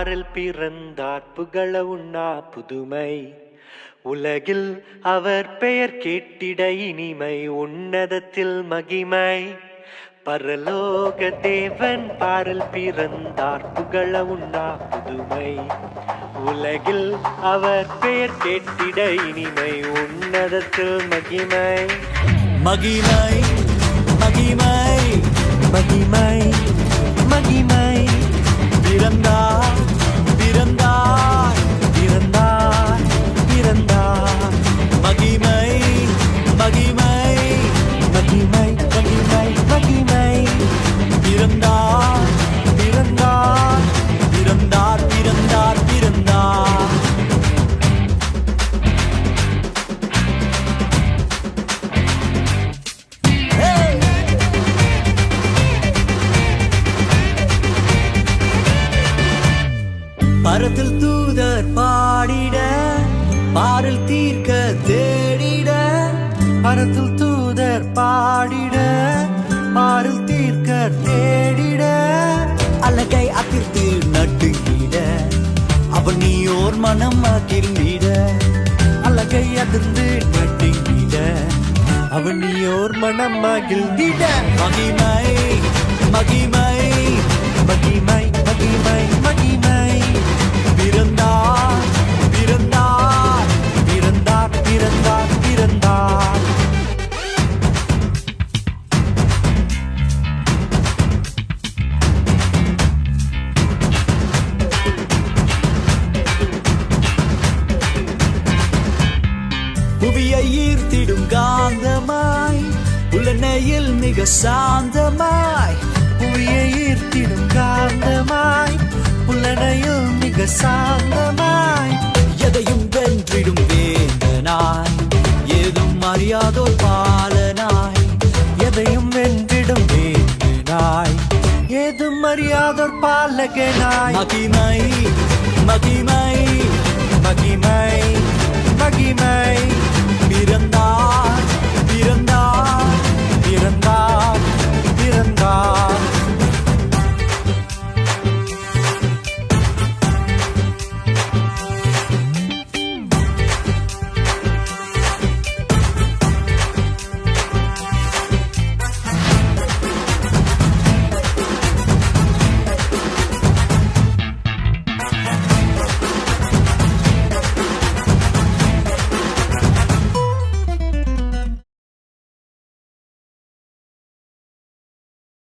பாரில் பிறந்தார் புகழ உண்ணா புதுமை உலகில் அவர் பெயர் கேட்டிட இனிமை உன்னதத்தில் மகிமை பரலோக தேவன் பாரில் பிறந்தார் புகழ உண்ணா புதுமை உலகில் அவர் பெயர் கேட்டிட இனிமை உன்னதத்தில் மகிமை மகிமை மகிமை மகிமை மகிமை பிறந்தார் பிறந்தார் பிறந்தார் பிறந்தார் மகிமை மகிமை மகிமை மகிமை மகிமை பிறந்தார் பிறந்தார் பிறந்தார் பிறந்தார் பிறந்தார் பரத்தில் தூதர் பாடிட பாரில் தீர்க்க தேடிட பரத்தில் தூதர் பாடிட பாரில் தீர்க்க தேடிட அழகை அதிர்த்து நட்டுங்கிட அவன் நீயோர் மனம் அகிர்ந்திட அழகை அதிர்ந்து நட்டுங்கிட அவனியோர் மனம் மகிழ்ந்திட மகிமை மகிமை மகிமை மகிமை மகிமை பிறந்தார் பிறந்தார் பிறந்தார் பிறந்தார் பிறந்தார் புவியை ஈர்த்திடும் காந்தமாய் உலனையில் மிக சாந்தமாய் புவியை ஈர்த்திடும் காந்தமாய் புலனையில் மிக சாந்தமாய் எதையும் வென்றிடும் வேந்தனாய் ஏதும் அறியாதோர் பாலனாய் எதையும் வென்றிடும் வேந்தனாய் ஏதும் அறியாதோர் பாலகனாய் மகிமை மகிமை மகிமை